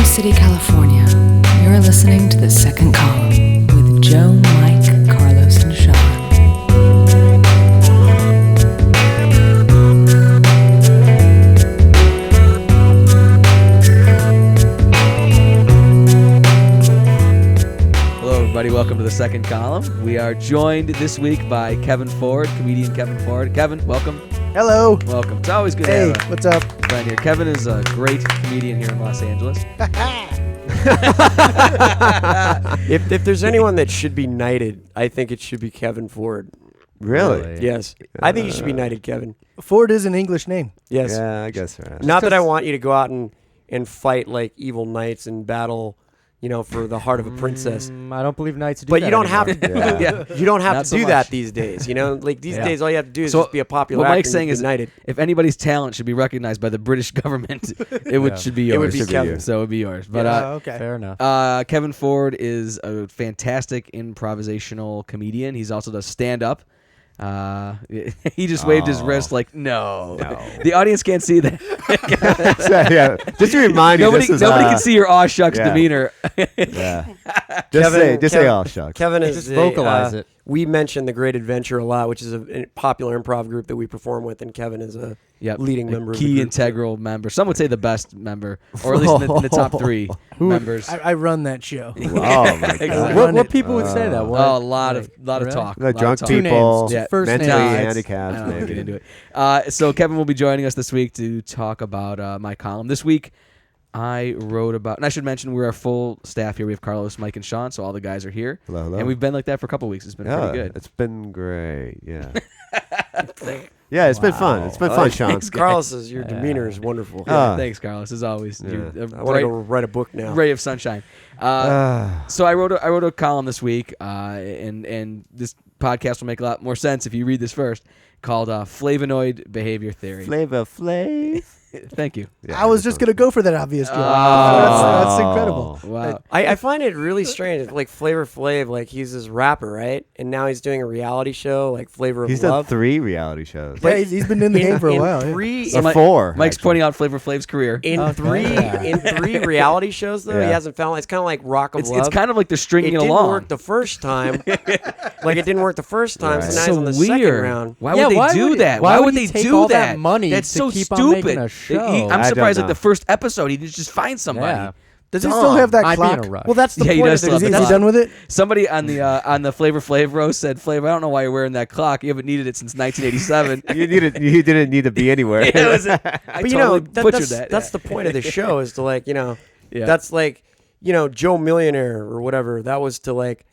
Culver City, California. You're listening to The Second Column with Joe, Mike, Carlos, and Sean. Hello, everybody. Welcome to The Second Column. We are joined this week by Kevin Ford, comedian Kevin Ford. Kevin, welcome. Hello. Welcome. It's always good to Hey, have a what's up? friend here. Kevin is a great comedian here in Los Angeles. If there's anyone that should be knighted, I think it should be Kevin Ford. Really? Yes. I think you should be knighted, Kevin. Ford is an English name. Yes. Yeah, I guess so. Not that I want you to go out and fight like evil knights and battle, for the heart of a princess. I don't believe knights do But that you don't have anymore. to. Yeah. You don't have Not to so do much. that these days. Like these Yeah. days, all you have to do is So just be a popular what actor Mike's and saying be is, knighted. if anybody's talent should be recognized by the British government, it should be yours. It would be Should be Kevin. you. So it would be yours. But Okay. Fair enough. Kevin Ford is a fantastic improvisational comedian. He's also does stand-up. He just waved his wrist like, no. The audience can't see that. Yeah, just to remind you, Nobody this is, can see your aw shucks yeah. demeanor. Yeah. Just say, all shucks. Kevin is Just vocalize it. We mention The Great Adventure a lot, which is a popular improv group that we perform with, and Kevin is a Yep. leading A member of the key group. integral member. Some would say the best member, or at least in the top three members. I run that show. Oh my God. What people would say that? What? Oh, a lot of Really? talk. The lot drunk of talk. Two people, names, Yeah. first mentally name. handicapped. I don't want to maybe. get into it. So Kevin will be joining us this week to talk about my column. This week, I wrote about, and I should mention we're a full staff here. We have Carlos, Mike, and Sean, so all the guys are here. Hello, hello. And we've been like that for a couple weeks. It's been Yeah, pretty good. It's been great. Yeah. Yeah, it's been fun. It's been fun, Sean. Thanks, guys. Carlos says your demeanor is wonderful. Yeah. Thanks, Carlos, as always. Yeah. You're a I want to bright go write a book now. ray of sunshine. So I wrote a column this week, and this podcast will make a lot more sense if you read this first, called Flavenoid Behavior Theory. Flavor Flav. Thank you. Yeah, I was this just going to go for that obvious joke. Oh. That's incredible. Wow. I find it really strange. Like Flavor Flav, like he's this rapper, right? And now he's doing a reality show, like Flavor of He's done Love. 3 reality shows. Yeah, he's been in the game for a while. Yeah. Three, So Or Mike- 4. Mike's actually. pointing out Flavor Flav's career. in three reality shows though, Yeah. he hasn't found. It's kind of like Rock of It's Love. kind of like they're it stringing it didn't along. work the first time. Like it didn't work the first time, Right. so now so he's on the weird. second round. Why Yeah, would they why do would- that? why would would they he take do all that? that money That's to so keep on stupid. making a show? I'm I surprised don't like the know. first episode he didn't just find somebody. Yeah. Does he still have that I'd be in clock? a rush. Well, that's the Yeah, he point. does of still the have Is the he clock. done with it? Somebody on the Flavor Flav roast said, Flavor, I don't know why you're wearing that clock. You haven't needed it since 1987. You didn't need to be anywhere. It was I But totally butchered that's, that. that's the point of the show is to like, Yeah. that's like, Joe Millionaire or whatever. That was to like,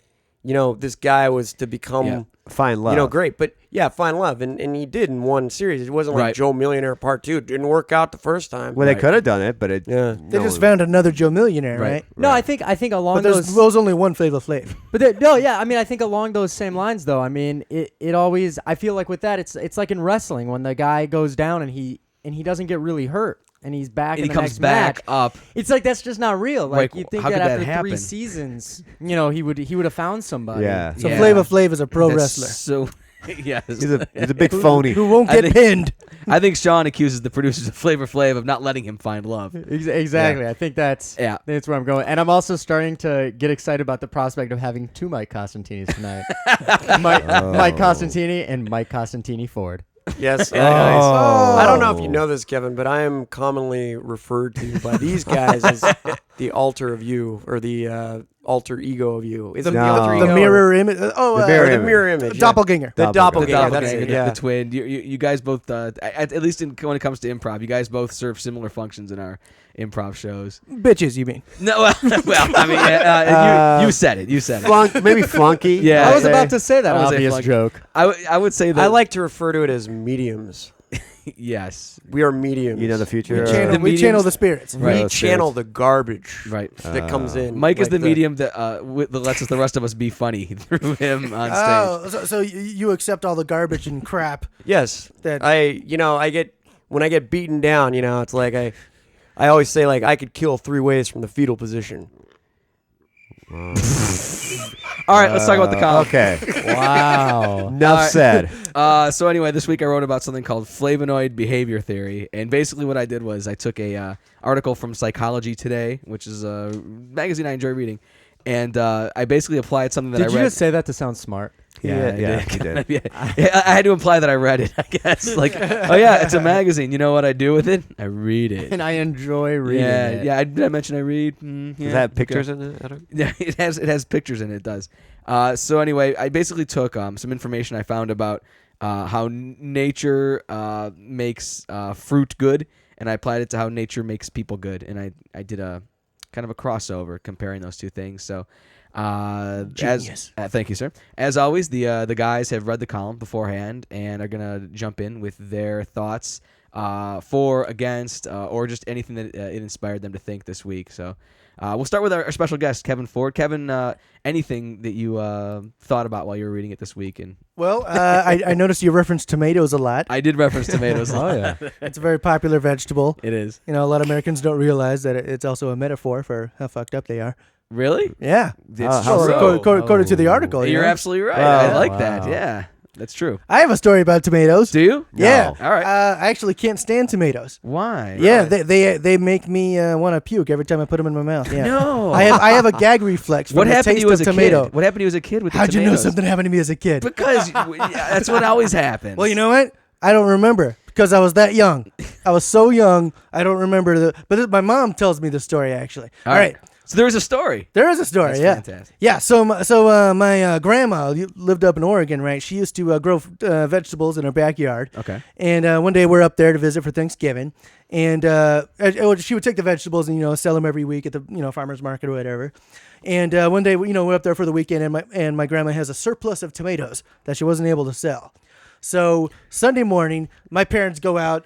this guy was to become, Yeah. Find love. great. But yeah, find love. And he did in one series. It wasn't like Right. Joe Millionaire Part 2. It didn't work out the first time. Well, they could have done it, but it. Yeah. They just found another Joe Millionaire, right? No, I think along But there's those. only one Flavor Flav. But I mean, I think along those same lines, though. I mean, it always. I feel like with that, it's like in wrestling when the guy goes down and he doesn't get really hurt and he's back and in he the comes next back match. up. It's like that's just not real. Like Like, you think how that could that after happen? 3 seasons, he would have found somebody. Yeah. So Yeah. Flavor Flav is a pro That's wrestler So, yes. He's a big phony. who won't I get think- pinned. I think Sean accuses the producers of Flavor Flav of not letting him find love. Exactly. I think that's Yeah. that's where I'm going. And I'm also starting to get excited about the prospect of having 2 Mike Costantini's tonight. Mike Costantini and Mike Costantini Ford. Yes. Oh. I don't know if you know this, Kevin, but I am commonly referred to by these guys as the alter of you or the alter ego of you. Is it the No. alter The ego? mirror image. The mirror the image. mirror image. yeah. Doppelganger. The doppelganger. Doppelganger. That's it. the, Yeah. the twin. You guys both, at least when it comes to improv, you guys both serve similar functions in our improv shows. Bitches, you mean? No, well, I mean, you said it. You said it. Maybe flunky. Yeah. I was I'd about say. to say that I would say obvious flunk. joke. I would say that. I like to refer to it as mediums. yes. We are mediums. You know the future. We channel, The we channel mediums- the spirits. We Right. channel the garbage Right. that comes in. Mike is like the medium that that lets us the rest of us be funny through him on stage. Oh, so you accept all the garbage and crap. Yes. That- When I get beaten down, it's like I always say like I could kill 3 ways from the fetal position. All right, let's talk about the column. Okay. Wow. Enough said. So anyway, this week I wrote about something called Flavenoid behavior theory, and basically what I did was I took a article from Psychology Today, which is a magazine I enjoy reading, and I basically applied something that I Did read. you just say that to sound smart? Yeah, he did. Yeah, I had to imply that I read it, I guess. Like, oh yeah, it's a magazine. You know what I do with it? I read it. And I enjoy reading it. Yeah. Did I mention I read? Yeah, Does that have pictures okay. in it? I don't. Yeah, it has pictures in it. It does. So anyway, I basically took some information I found about how nature makes fruit good, and I applied it to how nature makes people good, and I did a kind of a crossover comparing those two things. So. Genius. Thank you, sir. As always, the guys have read the column beforehand and are gonna jump in with their thoughts for, against, or just anything that it inspired them to think this week. So we'll start with our special guest, Kevin Ford. Kevin, anything that you thought about while you were reading it this week? And Well, I noticed you referenced tomatoes a lot. I did reference tomatoes. Oh, yeah. It's a very popular vegetable. It is. You know, a lot of Americans don't realize that it's also a metaphor for how fucked up they are. Really? Yeah. It's how Well, so? according to the article. you You're know? absolutely right. Wow. I like that. Wow. Yeah, that's true. I have a story about tomatoes. Do you? Yeah. All right. I actually can't stand tomatoes. Why? Yeah, they make me want to puke every time I put them in my mouth. Yeah. No. I have a gag reflex from What the happened to taste you as of a tomato. kid? What happened to you as a kid with the How'd you know tomatoes? something happened to me as a kid? Because that's what always happens. Well, you know what? I don't remember because I was that young. I was so young. I don't remember but my mom tells me the story actually. All right. So there was a story. There is a story, That's yeah. fantastic. Yeah, so my grandma lived up in Oregon, right? She used to grow vegetables in her backyard. Okay. And one day we're up there to visit for Thanksgiving, and she would take the vegetables and sell them every week at the farmers market or whatever. And one day we're up there for the weekend, and my grandma has a surplus of tomatoes that she wasn't able to sell. So Sunday morning, my parents go out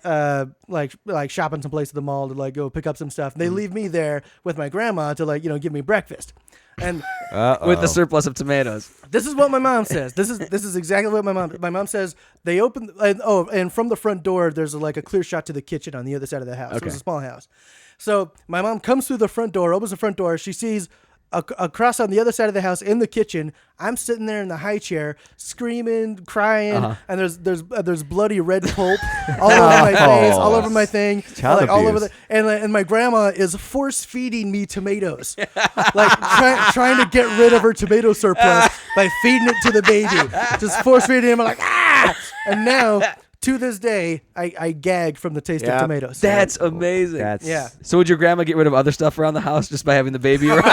like shopping someplace at the mall to go pick up some stuff. And they leave me there with my grandma to give me breakfast. And With the surplus of tomatoes. this is what my mom says. This is exactly what my mom says. They open and from the front door there's a clear shot to the kitchen on the other side of the house. Okay. It was a small house. So my mom comes through the front door, opens the front door. She sees across on the other side of the house in the kitchen, I'm sitting there in the high chair, screaming, crying, and there's bloody red pulp all over my face, all over my thing, Child all over abuse. and my grandma is force feeding me tomatoes, trying to get rid of her tomato surplus by feeding it to the baby, just force feeding him and now. To this day, I gag from the taste of tomatoes. That's amazing. Yeah. So would your grandma get rid of other stuff around the house just by having the baby around?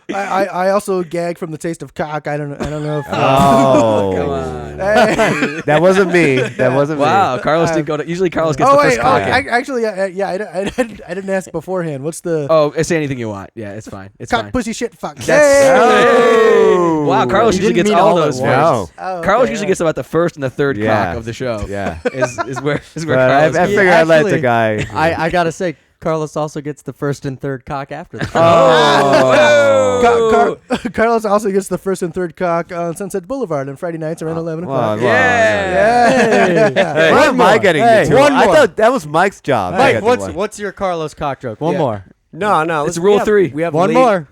I also gag from the taste of cock. I don't know if. Oh, Come on. Hey. that wasn't me. That wasn't Wow, me. Carlos didn't go to. Usually Carlos gets Oh the wait! first cock. Actually, I didn't ask beforehand. What's the Oh, say anything you want. Yeah, it's fine. It's cock, fine. pussy, shit, fuck? Oh. Wow, Carlos You usually didn't gets mean all all at those once. first. No. Oh, Carlos okay, usually yeah. gets about the first and the third Yeah. cock of the show. Yeah. is where But Carlos. I figured I'd let the Actually, guy. I gotta say, Carlos also gets the first and third cock after the Oh. Carlos also gets the first and third cock on Sunset Boulevard on Friday nights around 11 o'clock. Yeah. Hey, what am I more. getting Hey, you to? one I more. thought that was Mike's job. to Mike, get the one. what's your Carlos cock joke? One Yeah. more. No. It's listen, rule we have- 3. We have One more.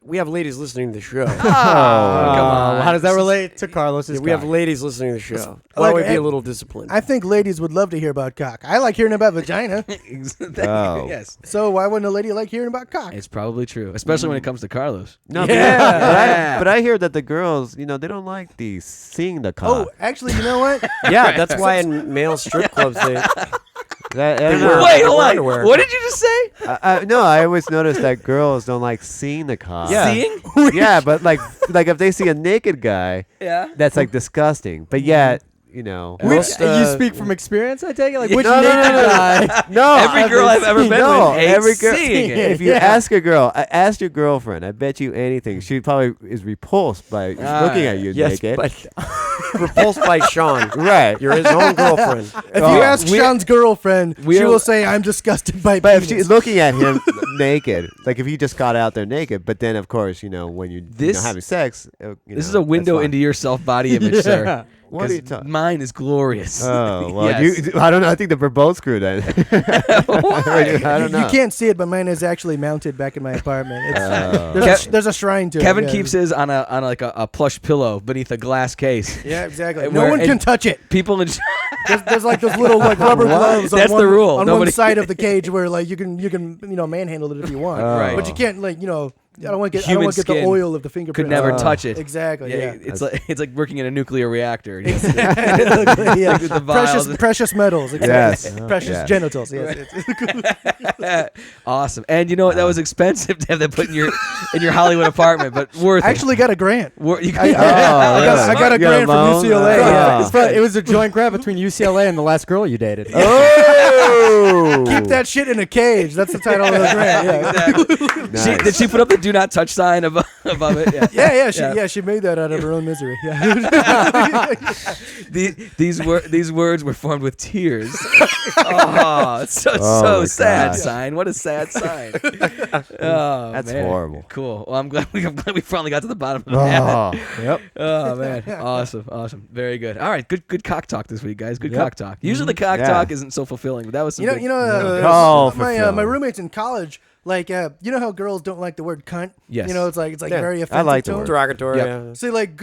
We have ladies listening to the show. Come on. How does that relate to Carlos's We have cock? ladies listening to the show. Why Like, would be hey, a little disciplined? I think ladies would love to hear about cock. I like hearing about vagina, Oh. Yes. so why wouldn't a lady like hearing about cock? It's probably true, especially when it comes to Carlos. No, Yeah. but I hear that the girls, they don't like seeing the cock. Oh, actually, you know what? Yeah, that's why in male strip clubs they. I don't Wait, know. Wait, hold on. underwear. What did you just say? No, I always notice that girls don't like seeing the cock. Yeah. Seeing? Yeah, but like if they see a naked guy, Yeah. that's like disgusting. But yet, Most, you speak from experience, I take it? Like, which No, no, naked no, no. guy? no, Every girl I've ever been no, with hates every girl. seeing it. If you ask a girl, ask your girlfriend, I bet you anything, she probably is repulsed by looking at you yes, naked. but repulsed by Sean. Right. You're his own girlfriend. If you ask Sean's girlfriend, she we're- will say, "I'm disgusted by But if penis." she's looking at him naked, like if he just got out there naked, but then of course, when you're This- having sex, This is a window into your self-body image, sir. What are you talking? Mine is glorious. Oh well, Yes. I don't know. I think they're both screwed then. Why? I don't know. You can't see it, but mine is actually mounted back in my apartment. Oh. There's a shrine to it. Kevin yeah. keeps his on a plush pillow beneath a glass case. Yeah, exactly. And No where- one can touch it. People in There's like those little like rubber gloves. That's on the one, rule. on Nobody- one side of the cage where like you can manhandle it if you want, Oh. Right. but you can't like I don't want to get Human the skin oil of the fingerprint. could never Oh. touch it. Exactly. Yeah. It's like working in a nuclear reactor. Yeah. With the vials. Precious metals. Yes. Exactly. Precious Yeah. genitals. Yes. Awesome. And you know what? That was expensive to have that put in your Hollywood apartment, but worth I actually got a grant. it. You I got a You got a grant loan? from UCLA. Oh. Yeah. It was a joint grab between UCLA and the last girl you dated. Oh. Keep that shit in a cage. That's the title of the grant. Yeah. Exactly. Nice. Did she put up the "Do Not Touch" sign above it? Yeah. She made that out of her own misery. Yeah. These words were formed with tears. Oh, it's so Oh my sad. gosh. Sign. What a sad sign. Oh, That's man. horrible. Cool. Well, I'm glad we finally got to the bottom of that. Oh. Yep. Oh man, awesome, very good. All right, good cock talk this week, guys. Good Yep. cock talk. Usually the cock Yeah. talk isn't so fulfilling, but that was some good- Oh, my fulfilling. roommates in college, like you know how girls don't like the word cunt. Yes. You know, it's like Yeah. very offensive. like the to word. them. Derogatory. Yep. Yeah. See, like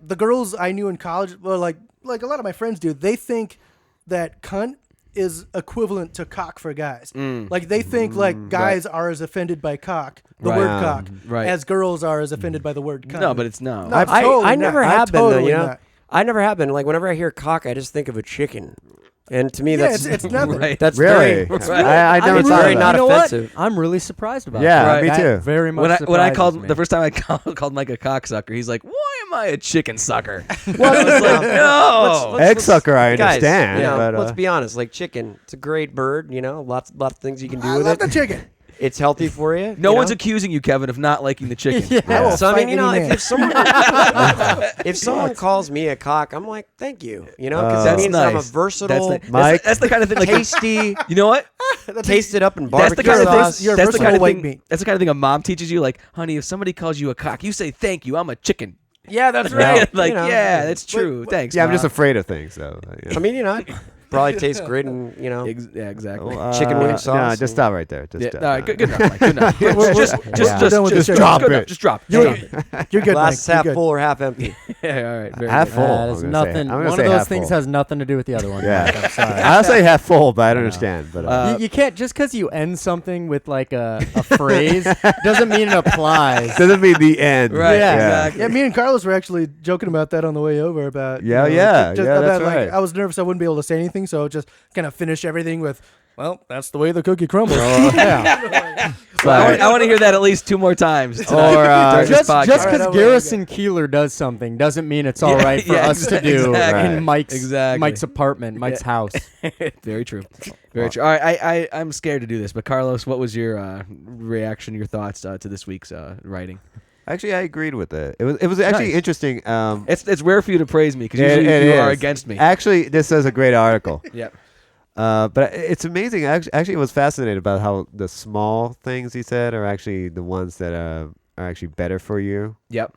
the girls I knew in college, well, like a lot of my friends do. They think that cunt is equivalent to cock for guys. Like they think like guys are as offended by cock, the Right. word cock, Right. as girls are as offended by the word cunt. No, but it's no. No, totally I not. never I have been though, totally you know. not. I never have been. Like whenever I hear cock, I just think of a chicken, and to me Yeah, that's it's nothing. Right. that's Really? very I never it's thought very of not that. You know what? offensive. I'm really surprised about Yeah, that. me That too. Very much. when I surprises called me. the first time I called Mike a cocksucker, he's like, "Why am I a chicken sucker?" Well, I was like, "No." Let's- Egg sucker, I Guys, understand. you know, but, let's be honest. Like chicken, it's a great bird. You know, lots of things you can do I with love it. the chicken. It's healthy for you. No you one's know? accusing you, Kevin, of not liking the chicken. I will So I fight mean, you know, any man. if someone if someone calls me a cock, I'm like, thank you. You know, because That's that means I'm a nice. versatile, That's Mike? that's the kind of thing. Like, tasty, you know what? tasted up in That's barbecue the kind of sauce. thing. You're a That's the kind versatile of white thing. meat. That's the kind of thing a mom teaches you. Like, honey, if somebody calls you a cock, you say thank you. I'm a chicken. Yeah, that's Right? right. Like, You know. yeah, that's true. Thanks. yeah, I'm just Mom. afraid of things, though. I mean, you know, it probably tastes great, and you know, Yeah, exactly. chicken wing No, sauce just stop right there. Just Yeah, stop. all right, good enough, Mike. Good enough. We're done with this just show. drop good it. enough. Just drop. You're, Drop it. you're good, glass Mike. half You're good. full or half empty. Yeah, all right. Very Half good. full. That I'm is gonna nothing. say. I'm gonna One say of those half things full. has nothing to do with the other one. Yeah. Mike, I'm sorry. I'll say half full, but I don't understand. But You can't just because you end something with like a phrase doesn't mean it applies. doesn't mean the end. Right. Yeah. Exactly. Yeah, me and Carlos were actually joking about that on the way over. About Yeah, you know, yeah, just yeah, about, that's like, right. I was nervous I wouldn't be able to say anything, so just kind of finish everything with, "Well, that's the way the cookie crumbles." Yeah. I want to hear that at least 2 more times. Or during this Just podcast. because All right, Garrison Keeler does something doesn't mean it's all right for us to do exactly. in Mike's Exactly. Mike's apartment, Mike's house. Very true. Very true. All right, I'm scared to do this, but Carlos, what was your reaction, your thoughts to this week's writing? actually, I agreed with it. It was actually Nice. interesting. It's rare for you to praise me because It- usually it you are is. against me. Actually, this is a great article. Yep. But it's amazing. Actually, I was fascinated about how the small things he said are actually the ones that are actually better for you. Yep.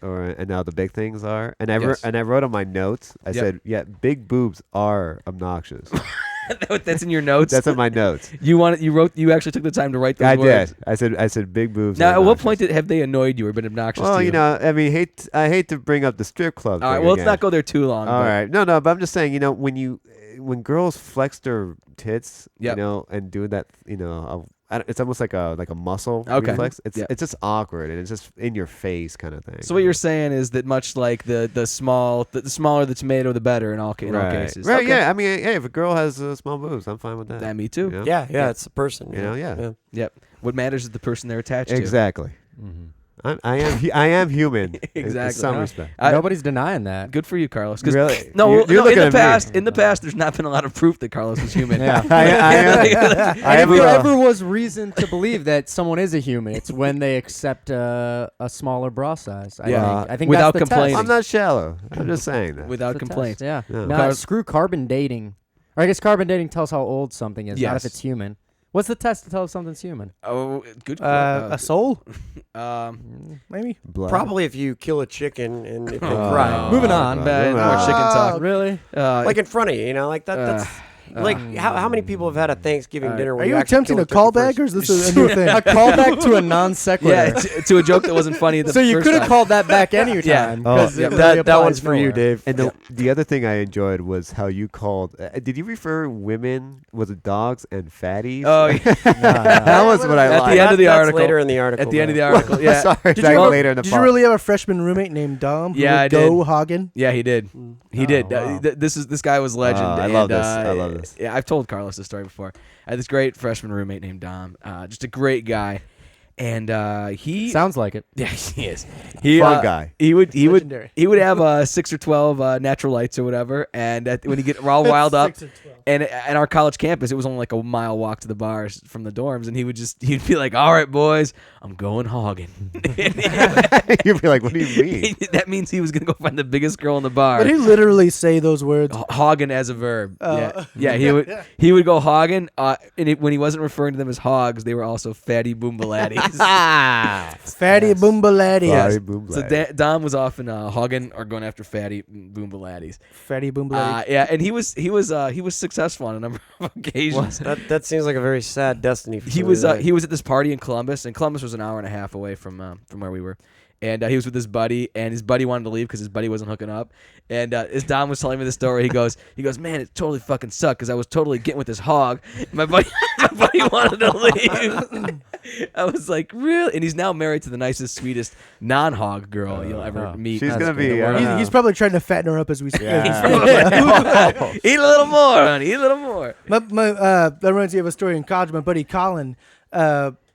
And now the big things are. And I Yes. and I wrote on my notes. I Yep. said, yeah, big boobs are obnoxious. That's in your notes. That's in my notes. You actually took the time to write those I words. did. I said big boobs. Now, are at what obnoxious. point have they annoyed you or been obnoxious Well, to you? you know, I mean, I hate to bring up the strip club. All right. thing Well, again. let's not go there too long. All but- right. No, but I'm just saying, you know, when girls flex their tits, Yep. you know, and do that, you know, it's almost like a muscle Okay. reflex. It's Yep. it's just awkward and it's just in your face kind of thing. So what you're saying is that much like the smaller the tomato, the better in all cases. Right. Okay. Yeah. I mean, hey, if a girl has small boobs, I'm fine with that. Me too. You know? Yeah, Yeah. it's a person. You know, yeah. Yep. What matters is the person they're attached Exactly. I am human. In Exactly. some No. respect. to. Nobody's denying that. Good for you, Carlos. 'Cause- Really? No, You're no. looking In at me. the past, there's not been a lot of proof that Carlos is human. Yeah. I And am if there ever was reason to believe that someone is a human, it's when they accept a smaller bra size. I think Without that's the complaining. I'm not shallow. I'm just saying that. Without Test. It's the complaint. test, Yeah. Yeah. No, screw carbon dating. Or I guess carbon dating tells how old something is, not Yes. if it's human. What's the test to tell if something's human? Oh, good. A soul, maybe. maybe. Probably if you kill a chicken and if they Oh. fry. Moving on. More on. chicken talk. Really? Like in front of you, like that. That's like how many people have had a Thanksgiving dinner? Where Are you actually attempting kill a turkey callback, first? or is this a new thing? A callback to a non sequitur. Yeah, to a joke that wasn't funny. The So you first could have time. called that back any Yeah. time. Oh, 'cause yeah, it really That applies one's for you, nowhere. Dave. And the other thing I enjoyed was how you called. Did you refer women? Was it dogs and fatties? Oh, yeah. That was what I At liked. the end of the That's article. later in the article. At the end of the though. article, yeah. Sorry, Did that you, was ever- later in the did you pod. really have a freshman roommate named Dom? Who Yeah, would I go did. Hagen. Yeah, he did. He did. wow. This guy was legend. I love and, this. I love this. Yeah, I've told Carlos this story before. I had this great freshman roommate named Dom. Just a great guy, and he Sounds like it. yeah, he is. He Fun guy. He would Legendary. have 6 or 12 natural lights or whatever, and when he get all riled up. 6 or 12. And at our college campus, it was only like a mile walk to the bars from the dorms, and he'd be like, "All right, boys, I'm going hogging." You'd be like, "What do you mean?" That means he was gonna go find the biggest girl in the bar. But he literally say those words. Hogging as a verb. Oh. Yeah, he would go hogging. When he wasn't referring to them as hogs, they were also fatty boombaladdies. Fatty boombaladdy. Yes. Sorry, boom So blast. Dom was often hogging or going after fatty boombaladdies. Fatty boombaladdy. Yeah, and he was successful on a number of occasions. That seems like a very sad destiny. For He somebody was that- he was at this party in Columbus, and Columbus was an hour and a half away from where we were. And he was with his buddy, and his buddy wanted to leave because his buddy wasn't hooking up. And as Dom was telling me the story, he goes, "Man, it totally fucking sucked because I was totally getting with this hog. My buddy wanted to leave." I was like, "Really?" And he's now married to the nicest, sweetest non-hog girl you'll ever meet. She's in gonna the be, world. He's probably trying to fatten her up as we speak. Yeah. Eat a little more, honey. Eat a little more. That reminds me of a story in college. My buddy Colin,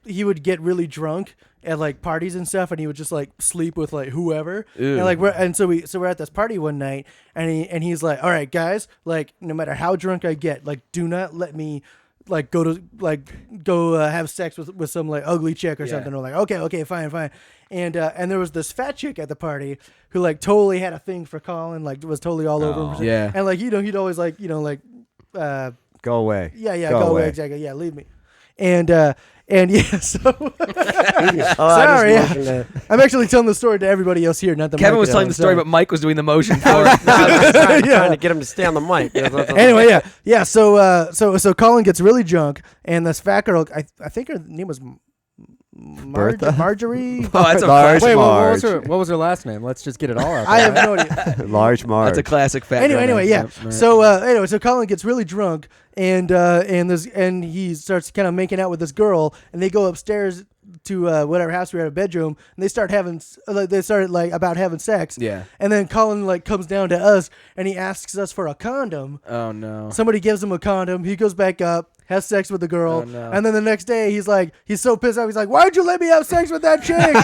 he would get really drunk at like parties and stuff, and he would just like sleep with like whoever. Ew. And like we're at this party one night, and he's like, "All right, guys, like no matter how drunk I get, like do not let me." Like go have sex with some like ugly chick or Yeah. something. Or like okay fine. And there was this fat chick at the party who like totally had a thing for Colin, like was totally all over him. Yeah. And like he'd always like Go away. yeah, Go go away. away. Exactly. Yeah, leave me. And yeah, so I sorry. just motioned that. I'm actually telling the story to everybody else here, not the Kevin mic was at telling all, the story, sorry. but Mike was doing the motion for it. Trying to get him to stay on the mic. Anyway, yeah. So Colin gets really drunk, and this fat girl, I think her name was Bertha? Marjorie. Oh, that's a Large classic. Wait, Marge. what was her last name? Let's just get it all out I there. have no idea. Large Marge. That's a classic fat. girl Anyway, name. yeah. Right. So Colin gets really drunk, and he starts kind of making out with this girl, and they go upstairs to whatever house we were at, a bedroom, and they started about having sex. Yeah. And then Colin like comes down to us, and he asks us for a condom. Oh no. Somebody gives him a condom. He goes back up, has sex with the girl, Oh, no. and then the next day he's so pissed off. He's like, "Why'd you let me have sex with that chick?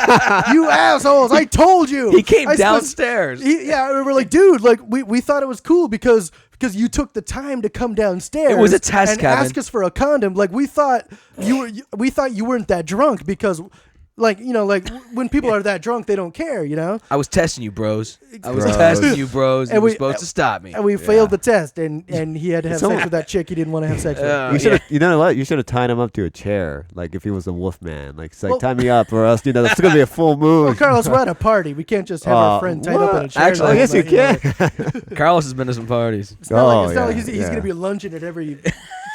You assholes! I told you." He came I spent- downstairs. Yeah, we were like, dude, like we thought it was cool because you took the time to come downstairs. It was a test, and Kevin. ask us for a condom. Like we thought you weren't that drunk because. Like, when people are that drunk, they don't care, I was testing you, bros. I was Bros. testing you, bros. And You were we- supposed to stop me. And we failed the test, and he had to have So- sex with that chick he didn't want to have sex with. You should have. You know what? You should have tied him up to a chair, like if he was a wolf man. Like, it's like tie me up, or else it's gonna be a full moon. Well, Carlos, we're at a party. We can't just have our friend tied up in a chair. Actually, like, yes, you know. Carlos has been to some parties. It's not like, Oh, it's not yeah, like he's yeah. going to be lunging at every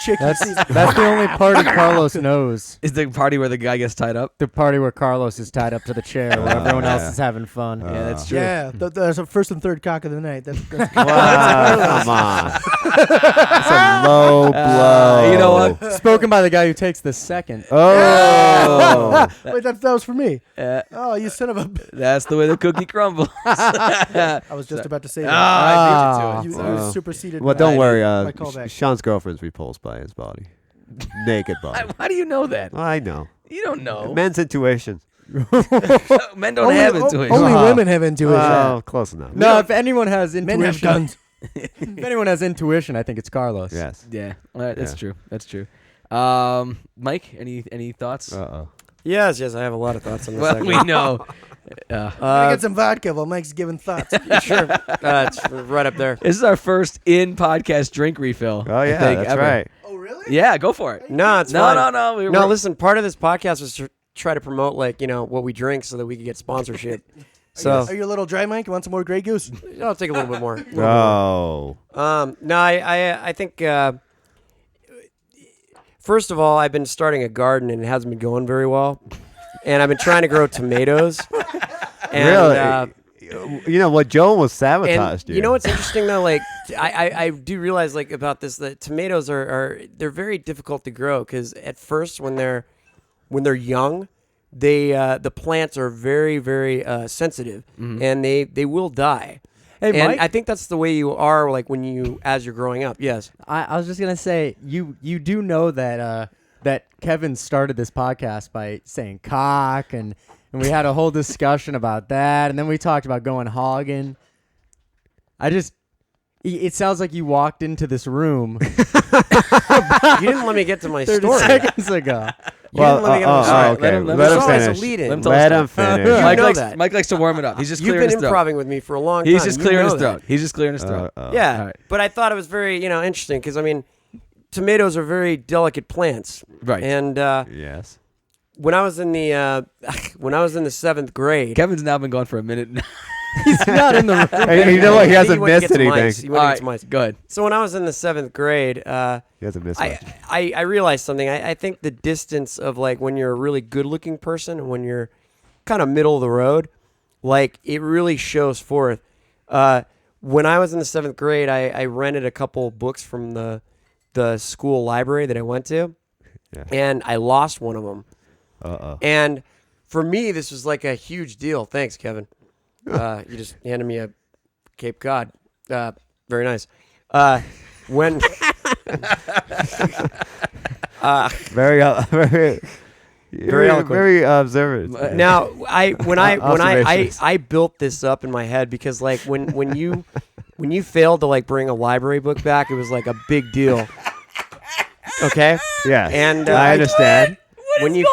chick he That's sees. that's the only party Carlos knows. Is the party where the guy gets tied up? The party where Carlos is tied up to the chair, where everyone else yeah. is having fun. Yeah, that's true. Yeah, that's a first and third cock of the night. That's Wow, come on. That's a low blow. You know what? Spoken by the guy who takes the second. Oh. Wait, that was for me. Uh, Oh, you son of a! that's the way the cookie crumbles. I was just about to say that. I beat you to it. You Oh. superseded. Well, don't my- worry. my callback. Sean's girlfriend's repulsed by his body. Naked body. How do you know that? I know. You don't know. Men's intuition. Men don't have intuition. Only women have intuition. Oh, close enough. No, if anyone has Men have intuition, guns. if anyone has intuition, I think it's Carlos. Yes. Yeah, that's Yeah. true. That's true. Mike, any thoughts? Uh-oh. Yes, I have a lot of thoughts on this. Well, actually. we know. I'm gonna get some vodka while Mike's giving thoughts. Sure, it's right up there. This is our first in podcast drink refill. Oh, I yeah, think, that's ever. right. Oh, really? really? Yeah, go for it. No, it's No, fine. no. No, listen. Part of this podcast was to try to promote, what we drink, so that we could get sponsorship. So Are you a little dry, Mike? You want some more Grey Goose? I'll take a little bit more. Oh. No, I think. First of all, I've been starting a garden and it hasn't been going very well, and I've been trying to grow tomatoes. And, Really? You know what? Joe was sabotaged. you know what's interesting though? I do realize about this, that tomatoes they're very difficult to grow, because at first when they're young, the plants are very, very sensitive, and they will die. Hey, And Mike? I think that's the way you are, as you're growing up. Yes. I was just gonna say you do know that that Kevin started this podcast by saying cock, and we had a whole discussion about that, and then we talked about going hogging. It sounds like you walked into this room You didn't let me get to my 30 story. seconds ago. You didn't let me get to my story. right, okay. let him Let him Sorry, it's a finish. lead-in. Let him tell Let us him finish. You Mike know likes that. Mike likes to warm it up. He's just You've clearing been his throat. improvising with me for a long time. He's just You clearing know his that. throat. He's just clearing his throat. Yeah, All right. but I thought it was very, interesting, because tomatoes are very delicate plants. Right. And Yes. when I was in the 7th grade, Kevin's now been gone for a minute. He's not in the room. Hey, you know what? He I think hasn't went to missed get to anything. mics. He went All to right, get to mics. go ahead. So when I was in the 7th grade, He hasn't missed much. I realized something. I think the distance of when you're a really good-looking person and when you're kind of middle of the road, it really shows forth. When I was in the 7th grade, I rented a couple books from the school library that I went to, Yeah. and I lost one of them. Uh-oh. And for me, this was a huge deal. Thanks, Kevin. You just handed me a Cape Cod. Very nice. When Very eloquent. very observant. now when Observations. I built this up in my head, because when you failed to bring a library book back, it was a big deal. Okay. Yeah. And I understand. When you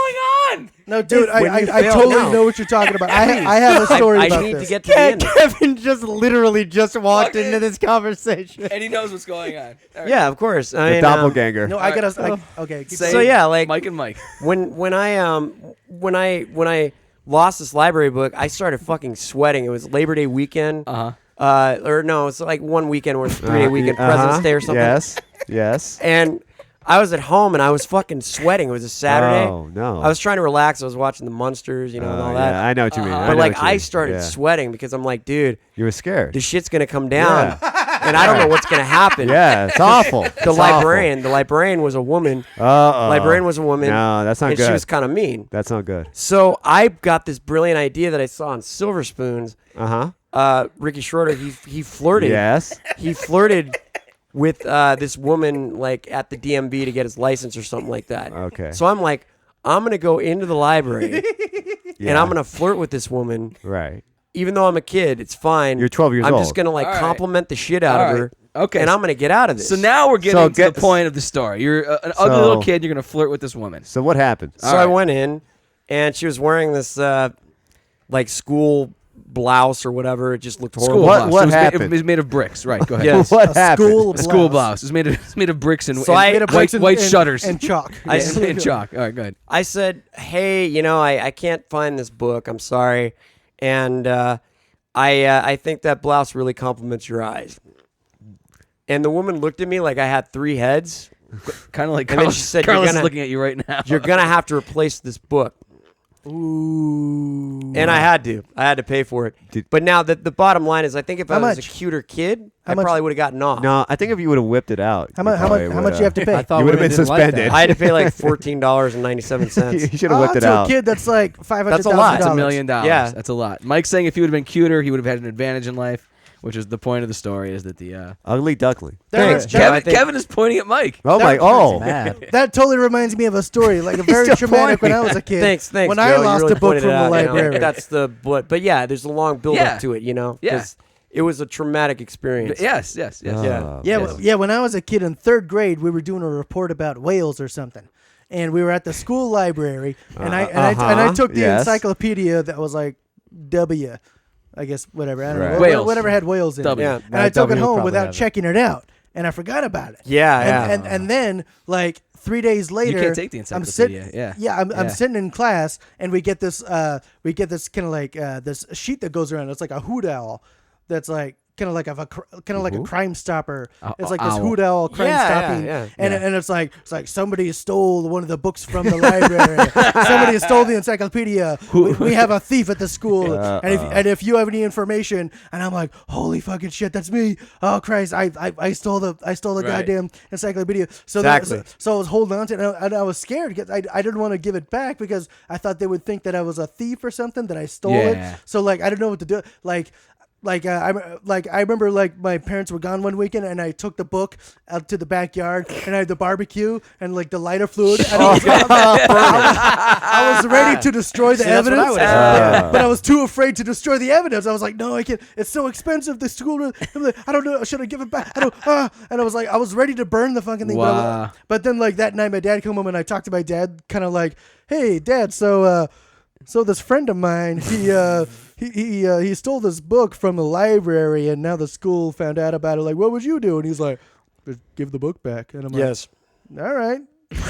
No, dude, when you I fail- totally no. know what you're talking about. I have a story I about need this. to get to the end. Kevin just literally just walked into this conversation. And he knows what's going on. All right. Yeah, of course. I The mean, doppelganger. No, I gotta. Okay, keep Say- So yeah, like Mike and Mike. when I lost this library book, I started fucking sweating. It was Labor Day weekend. Or no, it's 1 weekend or it's 3-day weekend, President's Day or something. Yes. And I was at home and I was fucking sweating. It was a Saturday. Oh no. I was trying to relax. I was watching the Munsters, and all that. Yeah, I know what you mean. But know what you I mean. started Yeah. sweating because I'm like, dude, You were scared. this shit's gonna come down, and I don't know what's gonna happen. Yeah, it's awful. The librarian was a woman. Uh-oh. Librarian was a woman. No, that's not and good. she was kind of mean. That's not good. So I got this brilliant idea that I saw on Silver Spoons. Ricky Schroeder, he flirted. Yes. He flirted with this woman at the DMV to get his license or something like that. Okay. So I'm like, I'm gonna go into the library Yeah. and I'm gonna flirt with this woman. Right. Even though I'm a kid, it's fine. You're 12 years I'm old. just gonna All right. compliment the shit out All of right. her. Okay. And I'm gonna get out of this. So now we're getting So to the point of the story. You're an ugly So- little kid. You're going to flirt with this woman. So what happened? So All I right. went in, and she was wearing this school blouse or whatever. It just looked horrible. School What- blouse. what it was happened? It was made of bricks. Right. Go ahead. Yes. What A happened? school A school blouse. It's made of bricks and, So and I- Made of white, bricks and- white and- shutters and chalk. and chalk. All right. Good. I said, hey, I can't find this book. I'm sorry. And I think that blouse really compliments your eyes. And the woman looked at me like I had 3 heads. Kind of like And then Carlos, she said, "You're Carlos is gonna- looking at you right now. You're going to have to replace this book. Ooh. And I had to. I had to pay for it. Did- But now the bottom line is I think if How I was much? a cuter kid, How I much? probably would have gotten off. No, I think if you would have whipped it out. How much? How much you have to pay? I thought You would have women been didn't like that. suspended. I had to pay like $14.97. You should have whipped it to out. a kid that's like $500,000. That's a lot. That's $1 million. Yeah. That's a lot. Mike's saying if he would have been cuter, he would have had an advantage in life, which is the point of the story. Is that the Ugly duckling. Thanks, That- Joe. Kevin, I think- Kevin is pointing at Mike. Oh my! Oh. Mad. That totally reminds me of a story, like a very still traumatic when I pointing. was a kid. Thanks. When Joe. I You lost really a book pointed from it the out, library. That's the but yeah, there's a long build Yeah. up to it, Yeah. 'cause it was a traumatic experience. Yes. Yeah. Yeah, Yes. yeah. When I was a kid in 3rd grade, we were doing a report about whales or something, and we were at the school library, and I took the Yes. encyclopedia that was like I guess whatever. I don't know. Whales. Whatever had whales in W. it. Yeah. And I took it W home probably without has it. checking it out. and I forgot about it. Yeah, And then like 3 days later, You can't take the I'm sitting. encyclopedia. I'm sitting in class, and we get this kind of like this sheet that goes around. It's like a hoot owl, that's like kind of like a Crime Stopper. It's like this owl. hoot owl crime stopping, and it's like somebody stole one of the books from the library. Somebody stole the encyclopedia. We have a thief at the school, and if you have any information, and I'm like, holy fucking shit, that's me. Oh Christ, I stole the goddamn encyclopedia. So Exactly. so I was holding on to it, and I was scared because I didn't want to give it back because I thought they would think that I was a thief or something, that I stole Yeah. it. So like I didn't know what to do. I remember like my parents were gone one weekend, and I took the book out to the backyard, and I had the barbecue and like the lighter fluid, and I was ready to destroy the that's what evidence, I would've said. but I was too afraid to destroy the evidence. I was like, no, I can't. It's so expensive. The school. I don't know. Should I give it back? I don't. And I was ready to burn the fucking thing. Wow. But then like that night, my dad came home, and I talked to my dad, kind of like, hey, Dad, so this friend of mine, he stole this book from the library, and now the school found out about it. Like, what would you do? And he's like, just give the book back. And I'm Yes. like, all right,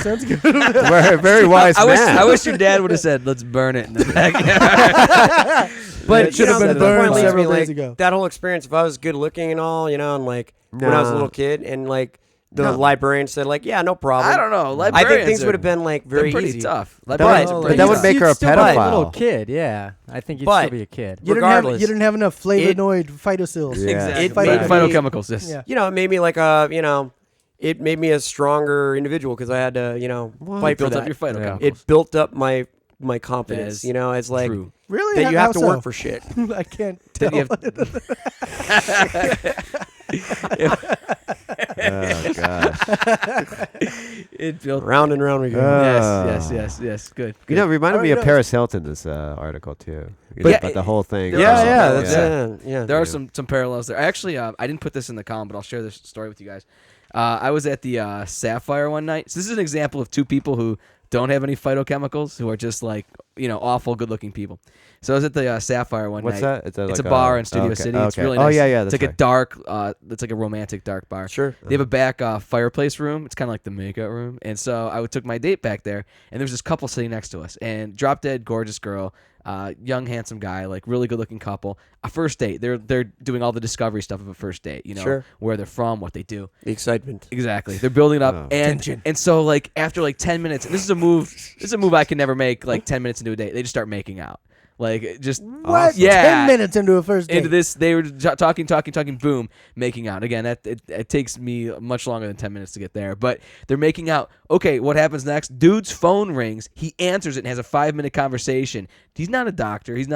sounds good. Very, very wise man. I wish your dad would have said, "Let's burn it in the backyard." But It should have been the burned point leads several me, days like, ago. that whole experience, if I was good looking and all, and like when I was a No. little kid, and like the librarian said, like, yeah, no problem. I don't know. I think Librarians things are- would have been like they're very pretty easy. tough. But Librarians that are would- pretty that would tough. make her a still be pedophile. little kid, yeah. I think you'd But- still be a kid. You Regardless. didn't have enough flavonoid phytosils. Yeah. Exactly. It made me- Phytochemicals. Yes. Yeah. It made me like it made me a stronger individual because I had to, fight for Built that. up your phytochemicals. It built up my confidence. That is It's like True. Really? that you How have to so? work for shit. I can't Then tell. you Oh gosh. It built. Round and round we go. Yes. Good. You know, it reminded Oh, me you of know, Paris Hilton, this article too. But- About the whole thing. There are yeah, some- that's yeah. There are some parallels there. I actually I didn't put this in the column, but I'll share this story with you guys. I was at the Sapphire one night. So this is an example of two people who don't have any phytochemicals, who are just like awful, good-looking people. So I was at the Sapphire one What's night. that? It's It's a bar in Studio okay, City. Okay. It's really Oh nice. yeah. It's That's like right. a dark. It's like a romantic dark bar. Sure. They have a back fireplace room. It's kind of like the makeout room. And so I took my date back there, and there was this couple sitting next to us, and drop dead gorgeous girl, young handsome guy, like really good looking couple. A first date. They're doing all the discovery stuff of a first date. Sure. Where they're from, what they do. The excitement. Exactly. They're building it up, Oh. and so like after like 10 minutes, and this is a move I can never make. Like 10 minutes into a date, they just start making out. Like just What? Yeah. 10 minutes into a first date. into this, they were talking, boom, making out. Again, it takes me much longer than 10 minutes to get there, but they're making out. Okay, what happens next? Dude's phone rings. He answers it and has a 5-minute conversation. He's not a doctor. He's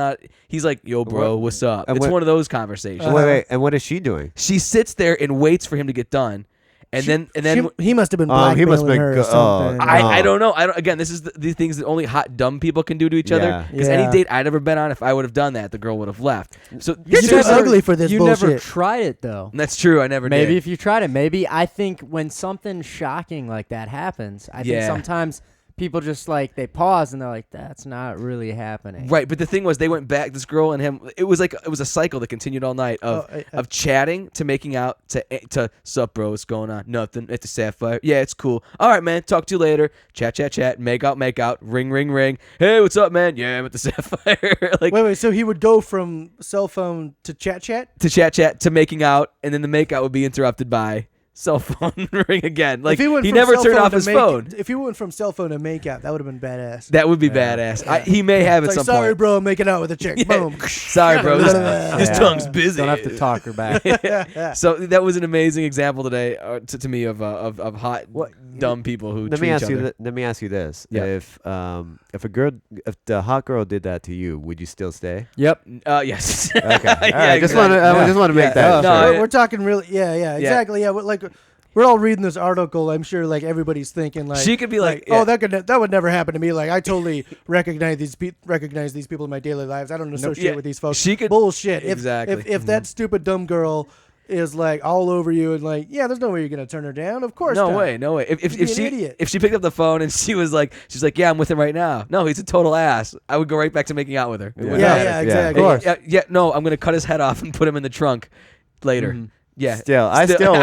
like, yo, bro, what's up? and It's what- one of those conversations. Wait. And what is she doing? She sits there and waits for him to get done. And then he must have been He blackmailing must be her or go- something. oh, I don't know. Again, this is the things that only hot dumb people can do to each other. Yeah. Because Yeah. any date I'd ever been on, if I would have done that, the girl would have left. So You're too ugly for this you bullshit. never tried it though. that's true. I never Maybe did. if you tried it, I think when something shocking like that happens, I think Yeah. sometimes people just like they pause and they're like, "That's not really happening." Right, but the thing was, they went back. This girl and him. It was a cycle that continued all night of chatting to making out to sup, bro. What's going on? Nothing. At the Sapphire. Yeah, it's cool. All right, man. Talk to you later. Chat. Make out. Ring. Hey, what's up, man? Yeah, I'm at the Sapphire. Like Wait. So he would go from cell phone to chat? to chat to making out, and then the makeout would be interrupted by cell phone ring again. Like If went he from never cell turned phone off to his make- phone. If he went from cell phone to makeout, that would have been badass. That would be badass. He may have at It's like, some sorry, point. bro, I'm making out with a chick. Yeah. Boom. Sorry, bro. This Yeah. tongue's busy. Don't have to talk her back. So that was an amazing example today to me of hot dumb people who Let treat me each ask you. other. Let me ask you this: Yeah. if the hot girl did that to you, would you still stay? Yep. Yes. Okay. All right. Yeah, Just exactly. want to. I just want to make that. No, sure. We're talking really, yeah, exactly, yeah. We're all reading this article. I'm sure, like everybody's thinking, like She could be like, oh, yeah. that would never happen to me. Like I totally recognize these people in my daily lives. I don't associate yeah, with these folks. she could- bullshit. Exactly. If that stupid dumb girl is like all over you and like, yeah, there's no way you're gonna turn her down. Of course, No not. way. If You'd be she an idiot. if she picked up the phone and she's like, yeah, I'm with him right now. No, he's a total ass. I would go right back to making out with her. It wouldn't Yeah, matter. yeah, exactly. Of course. Yeah, no, I'm gonna cut his head off and put him in the trunk later. Yeah. I would still do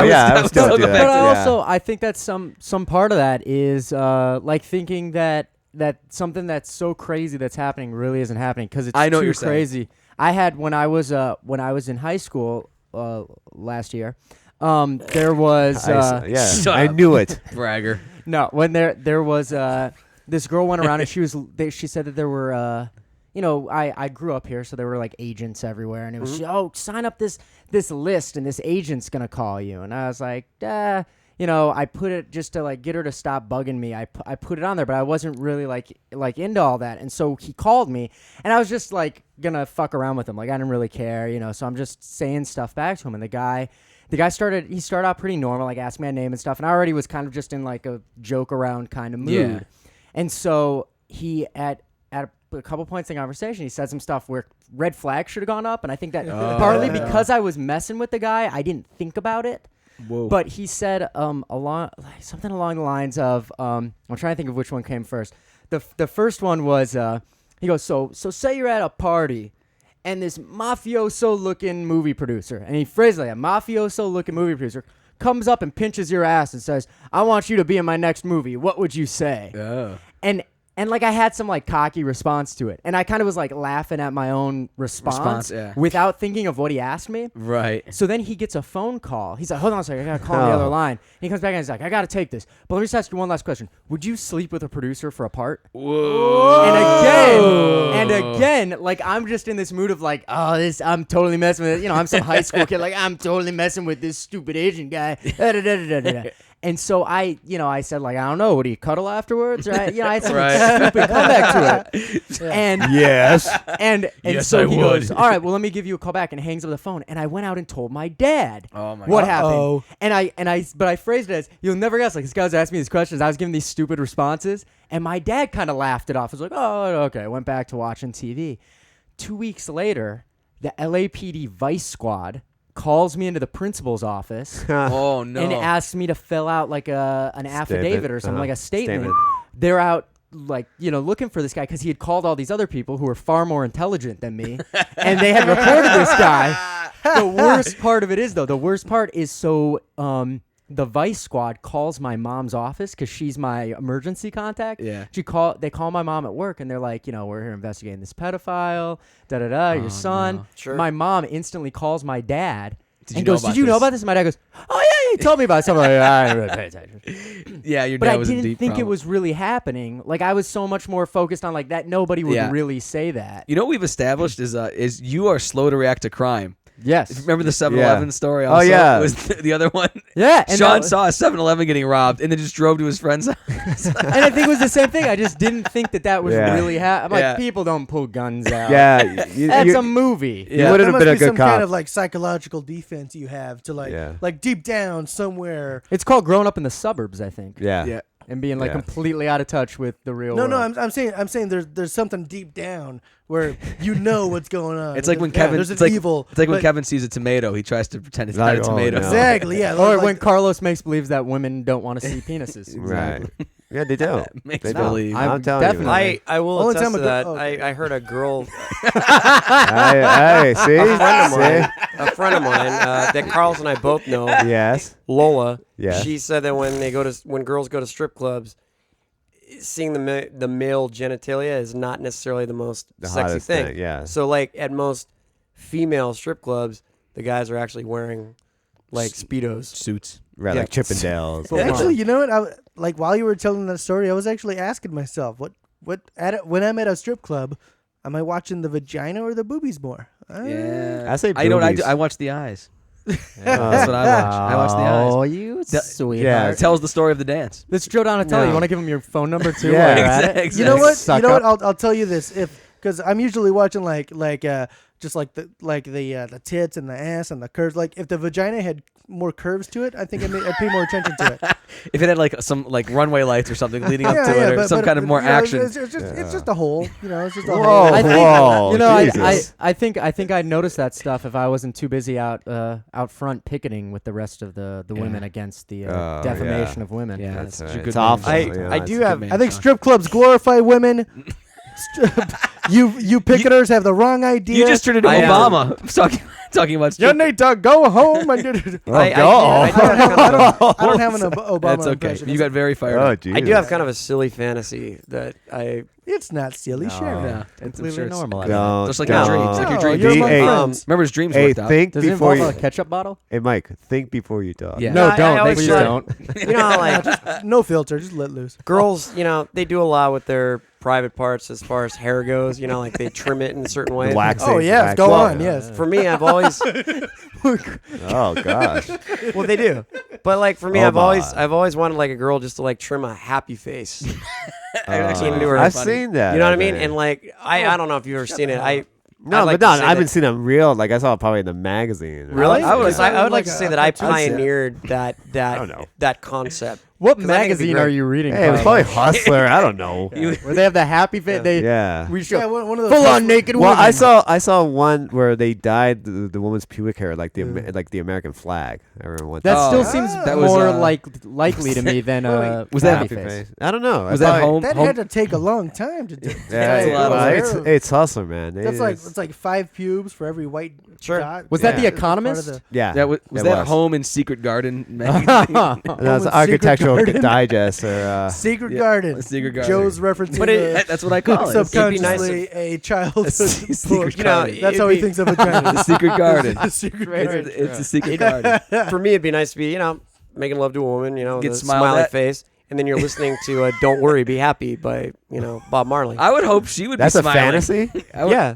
But that. I Yeah. also I think that some part of that is like thinking that something that's so crazy that's happening really isn't happening because it's I know what too you're saying. crazy. I had when I was in high school last year. There was I knew it. Bragger. no when there was this girl went around and she said that there were I grew up here, so there were like agents everywhere, and it was sign up this list, and this agent's gonna call you, and I was like, I put it just to like get her to stop bugging me. I put it on there, but I wasn't really like into all that, and so he called me, and I was just like gonna fuck around with him, like I didn't really care, so I'm just saying stuff back to him, and the guy started out pretty normal, like asked my name and stuff, and I already was kind of just in like a joke around kind of mood, Yeah. and so he at a couple points in the conversation, he said some stuff where red flags should have gone up, and I think that partly because I was messing with the guy, I didn't think about it. Whoa. But he said something along the lines of I'm trying to think of which one came first. The first one was he goes, so say you're at a party and this mafioso looking movie producer, and he phrased it like a mafioso looking movie producer comes up and pinches your ass and says, I want you to be in my next movie. What would you say? Oh. And like I had some like cocky response to it, and I kind of was like laughing at my own response yeah. without thinking of what he asked me. Right. So then he gets a phone call. He's like, hold on a second, I gotta call on the other line. And he comes back and he's like, I gotta take this. But let me just ask you one last question. Would you sleep with a producer for a part? Whoa. And again, like I'm just in this mood of like, I'm totally messing with it. I'm some high school kid, like I'm totally messing with this stupid Asian guy. And so I said like, I don't know, would he cuddle afterwards? Or I had some stupid comeback to it. And Yes. and Yes, so I he would. goes, all right, well, let me give you a call back, and hangs up the phone. And I went out and told my dad Oh my what God. happened. But I phrased it as, you'll never guess, like this guy was asking me these questions. I was giving these stupid responses, and my dad kind of laughed it off. I was like, oh, okay. I went back to watching TV. 2 weeks later, the LAPD Vice Squad calls me into the principal's office Oh no. and asks me to fill out like an affidavit or something, like a statement. They're out like looking for this guy because he had called all these other people who were far more intelligent than me, and they had reported this guy. The worst part of it is so the Vice Squad calls my mom's office because she's my emergency contact. Yeah. They call my mom at work, and they're like, we're here investigating this pedophile, your son. no. Sure. My mom instantly calls my dad Did and you know goes, about did you know this? about this? And my dad goes, oh yeah, he told me about it. So I'm like, I didn't really pay attention. Yeah, your But dad I was in didn't deep think it trouble. was really happening. Like I was so much more focused on like that nobody would Yeah. really say that. You know what we've established is you are slow to react to crime. Yes. Remember the 7-Eleven story? Oh, Also? yeah. Was the other one? Yeah. And Sean that- saw a 7-Eleven getting robbed and then just drove to his friend's house. and I think it was the same thing. I just didn't think that was Yeah. really I'm like, Yeah. people don't pull guns out. Yeah. That's a movie. You Yeah. wouldn't There have must been a be good some cop. kind of like psychological defense you have to like deep down somewhere. It's called growing up in the suburbs, I think. yeah. Yeah. And being like Yeah. completely out of touch with the real No, world. I'm saying there's something deep down where what's going on. It's like when There's- Kevin. there's It's an like evil. It's like when but- Kevin sees a tomato, he tries to pretend it's Like, not a oh, tomato. no. Exactly. Yeah. Or like- when Carlos makes believes that women don't want to see penises. Right. Yeah, they do. Makes They me do. believe. I'm telling definitely- I will Only attest time to a that. girl- okay. I heard a girl, you. See? a friend of mine that Carlos and I both know, Yes. Lola. Yeah. She said that when girls go to strip clubs, seeing the male genitalia is not necessarily the most The sexy hottest thing. thing, yeah. So like at most female strip clubs, the guys are actually wearing like speedos. Suits. Right, Yeah. like Chippendales. Full on. Actually, you know what? Like while you were telling that story, I was actually asking myself, when I'm at a strip club, am I watching the vagina or the boobies more? Yeah. I say I don't. boobies. I watch the eyes. That's what I watch. I watch the eyes. Oh, you sweetheart. yeah. It tells the story of the dance. Let's drill down and tell No. you. Want to give him your phone number too? Yeah. while you're at it? Exactly. You know what? Suck You know what? up. I'll tell you this, because I'm usually watching just like the tits and the ass and the curves. Like if the vagina had more curves to it, I think I'd pay more attention to it. If it had like some like runway lights or something leading up to it, or but- some but, kind of more you know, action. It's just a hole. It's just a Whoa, hole. I think- whoa, You know, Jesus. I think I'd notice that stuff if I wasn't too busy out front picketing with the rest of the women against the Oh, defamation yeah. of women. Yeah, That's it's right. a good It's man, awful. Sean. I Yeah, I do Good have man, I think Sean. strip clubs glorify women. You picketers have the wrong idea. You just turned into I am. Obama. I'm talking. talking about. You need to go home. And I don't have an Obama That's okay. impression. You got very fired Oh, up. geez. I do have kind of a silly fantasy that I. It's not silly, sure. Yeah, Completely normal. Don't, Just like don't. your dreams, like your Oh, dreams. you're my Hey, friends. Remember his dreams Hey, worked out. think Does it before involve you. a ketchup bottle? Hey, Mike, think before you talk. Yeah. No, I don't. always Please try- don't. You know, like No filter, just let loose. girls, they do a lot with their private parts as far as hair goes. Like they trim it in certain ways. Waxing. Oh, yes, waxing. go Well, on, yes. For me, I've always Oh gosh. well they do, but like for me, Oh, I've my. always wanted like a girl just to like trim a happy face. Actually, into her. I've funny. seen that. You know what I I mean? think. And like I don't know if you've ever seen it. No, I'd like but no, to say I haven't that- seen them real. Like I saw it probably in the magazine. Really? I would- Because I would like like to a- say that a I concept. pioneered that don't know. that concept. What 'Cause I think it'd be magazine great. are you reading? Hey, it was Carlo? probably Hustler. I don't know. Where they have the happy face. They Yeah. we show Yeah, one of those full on naked Well, women. I saw one where they dyed the woman's pubic hair like the American flag. I remember one. That Oh, still yeah. seems That was, more like likely to me than was that happy happy face. face. I don't know. Was I that thought- home? That had to take a long time to do. Yeah, That's a lot of well, work. it's Hustler, man. That's like it's like 5 pubes for every white Sure. dot. Was that The It's part of Economist? the- yeah. That was it that Home and Secret Garden magazine? That was Secret Architectural Garden? Digest or Secret Yeah, Garden. Secret Garden. Joe's referencing But it- That's what I call it. subconsciously a childhood Secret book. Garden. That's how he thinks of The vagina. Secret Garden. The Secret Right, Garden. right. It's a Secret Garden. For me, it'd be nice to be making love to a woman. Get the smiled smiley at. face, and then you're listening to "Don't Worry, Be Happy" by Bob Marley. I would hope she would that's be a smiling. fantasy. I would- Yeah.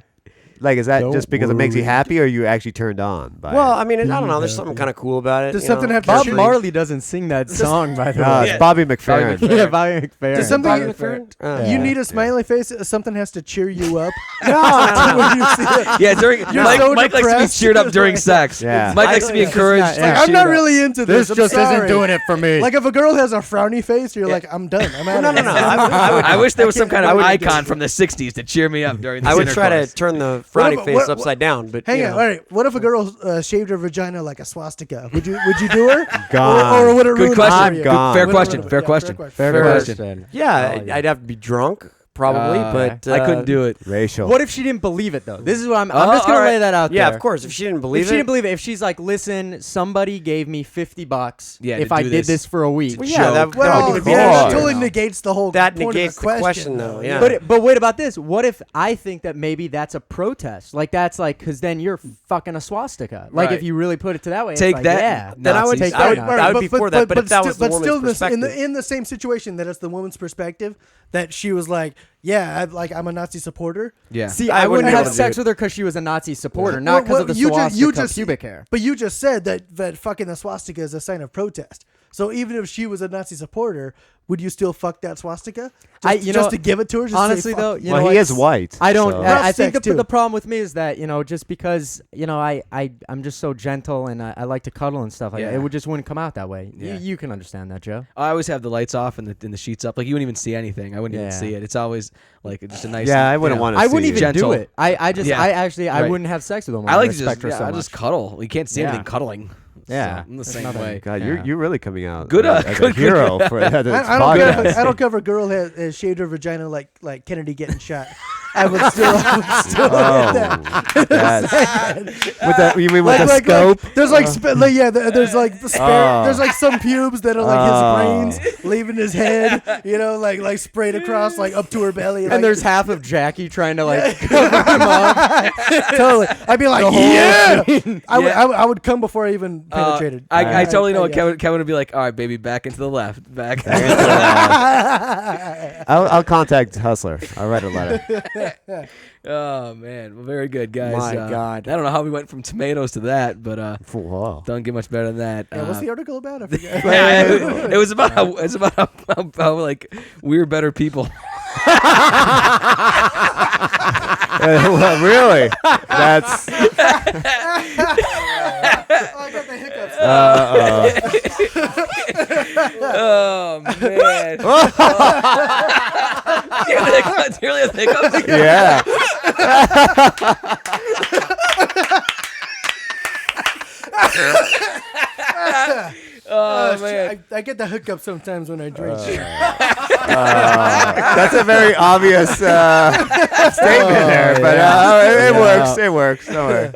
Like, is that Don't just because it makes you worry. happy, or are you actually turned on by Well, it? I mean, I don't know. There's something kind of cool about it. Does you something know? have to Bob Sure. Marley doesn't sing that song, by the No, way. it's Bobby McFerrin. McFerrin. Yeah, Bobby McFerrin. Does something Bobby you, McFerrin. you need a smiley face? Something has to cheer you up. No. When you see it. Yeah, during You're Mike, so Mike likes to be depressed. cheered up during sex. Yeah. Mike likes to be It's encouraged. not- to yeah. Like, I'm cheer not up. really into This this. just I'm isn't sorry. doing it for me. Like if a girl has a frowny face, you're like, I'm done. I'm out. No, of no, it. no. I I wish there was some kind I of would- icon from the '60s to cheer me up during this would try to intercourse. turn the What frowny if- face what- upside down, but Hang you on. know. All right. What if a girl shaved her vagina like a swastika? Would you do her? Gone. Or would it ruin Good it question. for you? I'm gone. Fair Would it question. ruin it? Fair Yeah, question. Fair Fair question. question. Yeah, Oh, yeah. I'd have to be drunk probably, but I couldn't do it. Racial. What if she didn't believe it though? This is what I'm Oh, just gonna all right. lay that out Yeah, there. of course. If she didn't If believe she it, didn't believe it, if she's like, listen, somebody gave me $50 Yeah, if to I do did this. this for a week. well, yeah, that, Well, would Of be yeah, that course. totally negates the whole. That point negates of the the question, though, yeah. But wait about this. What if I think that maybe that's a protest? Like that's like because then you're fucking a swastika. Like Right. if you really put it to that way, it's Take like, that, yeah. then I would Nazis. take. I would, that. I would be for that. But if that was the woman's still perspective, in the same situation that it's the woman's perspective that she was like, yeah, I'm a Nazi supporter. Yeah. See, I I wouldn't wouldn't be have able to sex do with her because she was a Nazi supporter, Well, not because well, of the you swastika just- pubic hair. But you just said that fucking the swastika is a sign of protest. So even if she was a Nazi supporter, would you still fuck that swastika? Just to give it to her? Just honestly say, fuck though, you. you well, know he what? is white. I don't. so- I Rough think sex, the too. problem with me is that just because I'm just so gentle and I like to cuddle and stuff like that, Yeah. it would just wouldn't come out that way. Yeah. You can understand that, Joe. I always have the lights off and the sheets up. Like you wouldn't even see anything. I wouldn't even Yeah. see it. It's always like just a nice. Yeah, I wouldn't want to. I wouldn't even Gentle. do it. I Yeah. I Right. wouldn't have sex with a woman. I like to respect just her so I much. just cuddle. You can't see Yeah. anything cuddling. Yeah. So, in the There's same nothing- way. God, Yeah. you're really coming out Good, as good, a hero for this I don't care. podcast. I don't care if a girl has shaved her vagina like Kennedy getting shot. I would still Oh, hit that. with that, you mean with the scope? There's there's like the spare. Oh. There's like some pubes that are like Oh. his brains leaving his head. Like sprayed across like up to her belly. And like, there's half of Jackie trying to like cover him up. totally. I'd be like, The whole yeah. Yeah. I would come before I even penetrated. I totally know what yeah. Kevin would be like. All right, baby, back into the left, back. I'll contact Hustler. I'll write a letter. Oh man, well, very good, guys. My God. I don't know how we went from tomatoes to that, but Whoa. don't get much better than that. Yeah, what's the article about? I forget. Yeah, it was about how like we're better people. Well, really? That's. I got the hiccups. Oh man. Do you really have hiccups? Yeah. Oh man. I get the hiccup sometimes when I drink. That's a very obvious statement there, but it works. It works. Don't worry.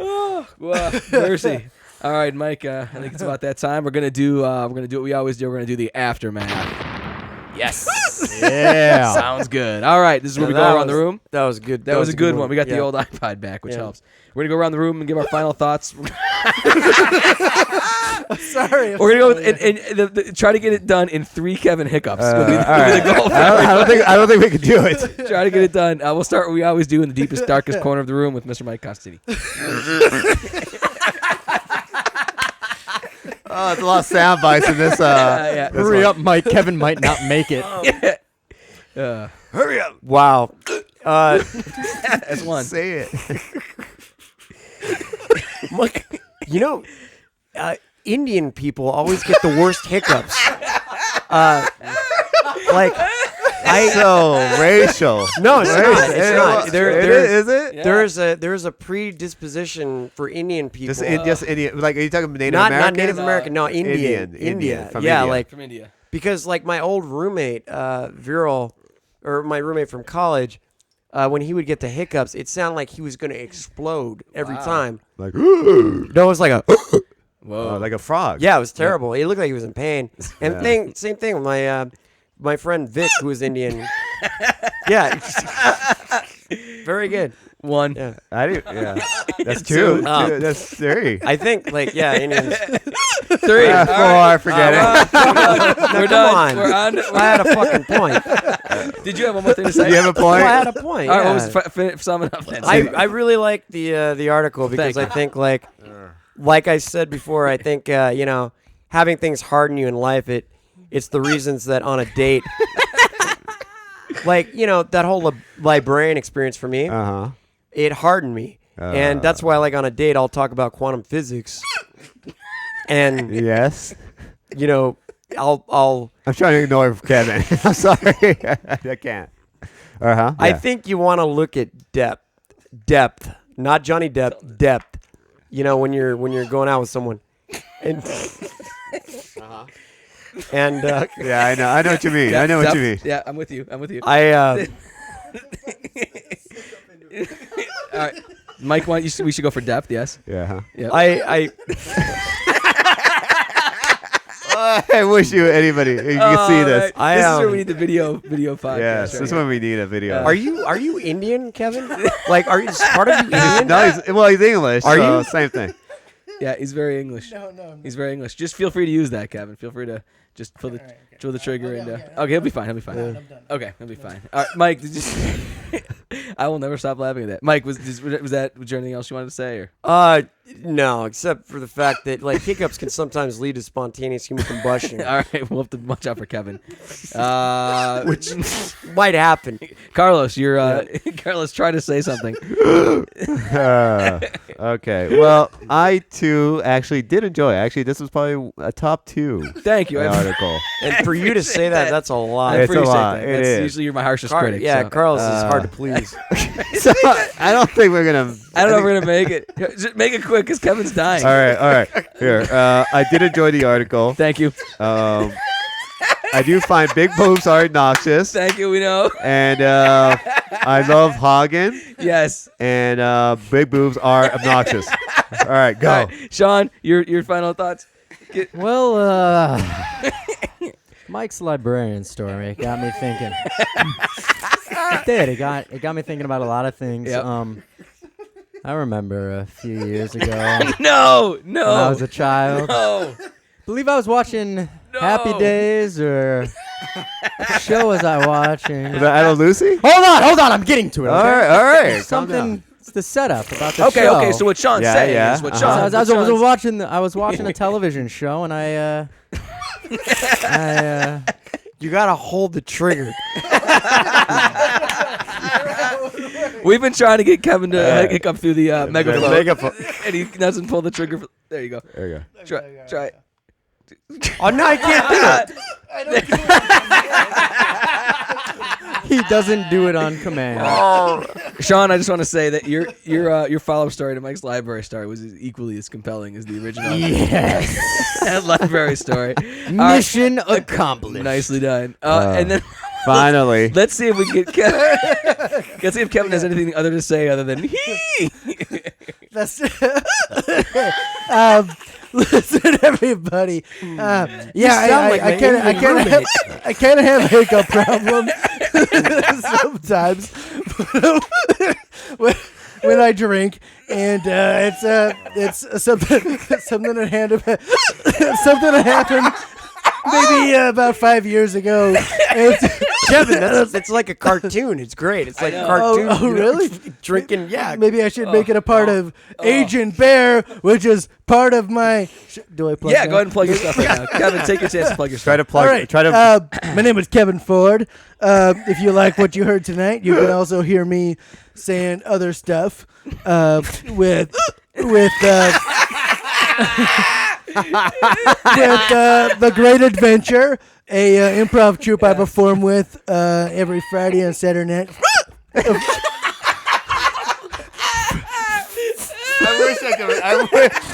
Whoa, mercy. All right, Mike. I think it's about that time. We're gonna do what we always do. We're gonna do the aftermath. Yes. Yeah. Sounds good. All right, this is where we go around the room. That was good. That was a good one. We got the Yeah. old iPod back, which Yeah. helps. We're gonna go around the room and give our final thoughts. Sorry. We're gonna go with, and try to get it done in 3 Kevin hiccups. All Will be the right. goal. I don't think we can do it. Try to get it done. We'll start what we always do in the deepest, darkest corner of the room with Mr. Mike Costini. Oh, it's a lot of sound bites in this. Yeah. this Hurry one. up, Mike. Kevin might not make it. Hurry up. Wow. That's one. Say it. You know, Indian people always get the worst hiccups. So racial. No, it's not. It's not. Is it? Yeah. There's a predisposition for Indian people. Just Indian. Like, are you talking Native not American? Native American. No, Indian. India. From Yeah, India. like From India. because like my old roommate, Viral, or my roommate from college, when he would get the hiccups, it sounded like he was going to explode every time. Like, No, it was like a. Whoa. like a frog. Yeah, it was terrible. It looked like he was in pain. And Yeah. same thing with my friend Vic, who is Indian. Yeah, very good. One. Yeah, Yeah. That's two. That's three. I think Indians. 3. All right. 4. Forget it. We're Come done. on. We're on. I had a fucking point. Did you have one more thing to say? Do you have a point? I had a point. All right, Yeah. what was sum it up then? I really like the article because Thank I think like I said before, I think having things harden you in life, it's the reasons that on a date, that whole librarian experience for me, Uh-huh. it hardened me, and that's why on a date I'll talk about quantum physics, and Yes. I'll I'm trying to ignore Kevin. I'm sorry. I can't. Uh-huh. I think you want to look at depth, not Johnny Depp, depth. When you're going out with someone, and and Yeah, I know what you mean. I know what you mean. Yeah, I'm with you. I All right, Mike, we should go for depth. Yes. Yeah. Huh? Yeah. I wish anybody you can see this. Right. This is where we need the video podcast. Yes, right this is here. when we need a video. are you Indian, Kevin? Are you part of you Indian? No, he's English. Are so you? Same thing. Yeah, he's very English. No. He's very English. Just feel free to use that, Kevin. Feel free to just pull the trigger and. Okay, he'll be fine. I'm done. Okay, he'll be fine. All right, Mike. I will never stop laughing at that. Mike, was there anything else you wanted to say? Or? No, except for the fact that hiccups can sometimes lead to spontaneous human combustion, All right, we'll have to watch out for Kevin. which might happen. Carlos, Carlos, try to say something. Okay. Well, I too actually did enjoy. Actually, this was probably a top 2 Thank you. I article. And for you to say that's a lot. I It's a appreciate lot. that. It That's is. usually you're my harshest critic. Yeah, so. Carlos is hard to please. So I don't think we're gonna. I don't know if we're gonna make it. Just make it quick, because Kevin's dying. All right. Here, I did enjoy the article. Thank you. I do find big boobs are obnoxious, Thank you. We know. and I love Hagen, Yes. and big boobs are obnoxious. All right, go. All right. Sean, your final thoughts. Well, Mike's librarian story got me thinking. It did. It got me thinking about a lot of things. Yep. I remember a few years ago No. when I was a child. No. Believe I was watching Happy Days, or what show was I watching? Was that Idle Lucy? Hold on, I'm getting to it. All Okay? right. Calm down. Something. It's the setup about the Okay. show. Okay. So what Sean's Yeah, saying yeah. is what Uh-huh. Sean. So I was watching a television show, and You gotta hold the trigger. We've been trying to get Kevin to hiccup through the megaphone, Megaphone. and he doesn't pull the trigger. There you go. There you go. Try it. Oh no, I can't do it. he doesn't do it on command. Sean, I just want to say that your follow-up story to Mike's library story was equally as compelling as the original Yes. library story. Mission accomplished. Nicely done. And then Finally. let's see if we can get Kevin. Let's see if Kevin has anything other to say other than he. That's listen, everybody. I kind of have a hiccup problem sometimes when I drink, and it's something that happened maybe about 5 years ago. Kevin, it's like a cartoon. It's great. It's like a cartoon. Oh, really? Drinking, yeah. Maybe I should make it a part of Agent Bear, which is part of my. Do I plug? Yeah, that? go ahead and plug your stuff right now. Kevin, take your chance to plug your stuff. Try to plug. All right. Try to. My name is Kevin Ford. If you like what you heard tonight, you can also hear me saying other stuff with The Great Adventure, a improv troupe I perform with every Friday and Saturday night.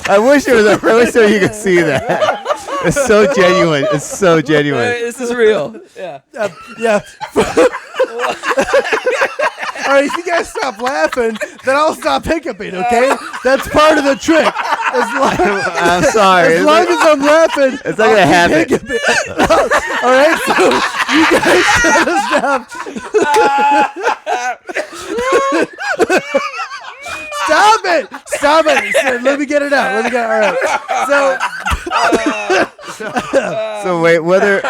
I wish there was a poster so you could see that. It's so genuine. It's so genuine. This is real. Yeah. Yeah. All right, if you guys stop laughing, then I'll stop hiccuping, okay? That's part of the trick. I'm sorry. As long as I'm laughing, it's not gonna happen. All right, so you guys shut us down. Stop it! Let me get it out. All right. So wait, whether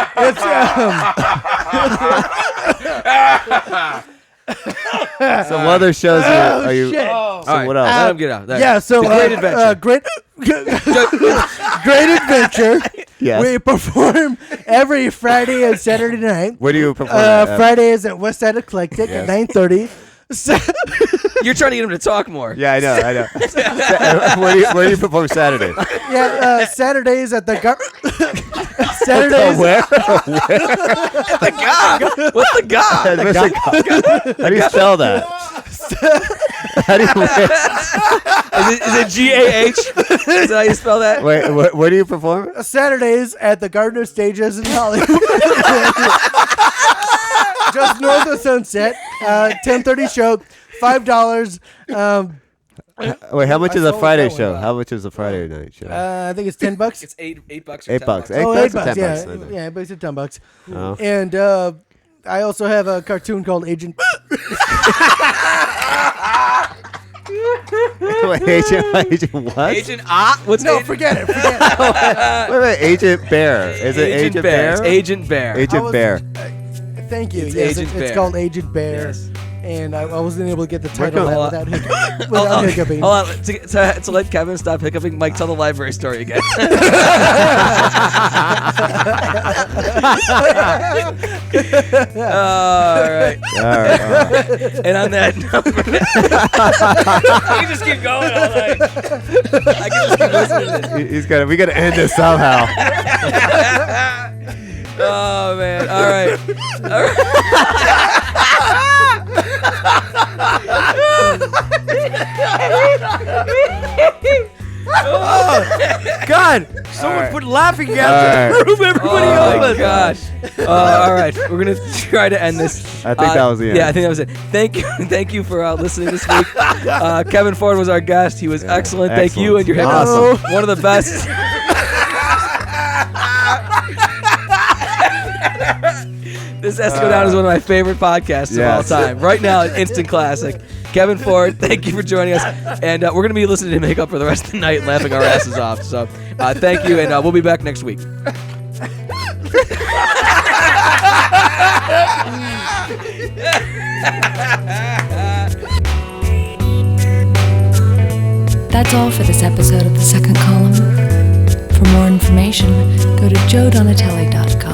It's so what other shows are you? shit. So All right, what else? let him get out. There. Yeah, so The Great Adventure. Great Adventure. Yes. We perform every Friday and Saturday night. Where do you perform? at? Fridays at Westside Eclectic at 9:30. You're trying to get him to talk more. Yeah, I know. Where do you perform Saturday? Saturdays at the Saturdays. Where? The God. What's the God? How do you spell that? How do you? Is it G-A-H? Is that how you spell that? Wait, where do you perform? Saturdays at the Gardner Stages in Hollywood. Just north of Sunset. 10:30 show. $5. Wait, how much I is a sold Friday that one show? out. How much is a Friday night show? I think it's $10. It's $8 or $8. $10. $8 Oh, or $8. $10. Yeah, I know. yeah, but it's $10. Oh. And I also have a cartoon called Agent. Wait, Agent what? Agent What's No, Agent? forget it. Wait, Agent Bear. Is it Agent Bear? It's Agent Bear. Agent Bear. Thank you. It's Yes, Agent it's Bear. called Agent Bear. Yes. And I wasn't able to get the title Hold of on. that without hiccuping. Hold on. To let Kevin stop hiccuping, Mike, tell the library story again. All right. And on that number, I can just keep going all night. I can just keep listening to this. We gotta end this somehow. Oh, man. All right. God, someone put laughing gas All in right. the room. Everybody Oh, my open. gosh. All right. We're going to try to end this. I think that was the end. Yeah, I think that was it. Thank you for listening this week. Kevin Ford was our guest. He was excellent. Thank you and your hiccups. Awesome. One of the best. This has to go down as one of my favorite podcasts Yes. of all time. Right now, an instant classic. Kevin Ford, thank you for joining us. And we're going to be listening to him hiccup for the rest of the night and laughing our asses off. So thank you, and we'll be back next week. That's all for this episode of The Second Column. For more information, go to joedonatelli.com.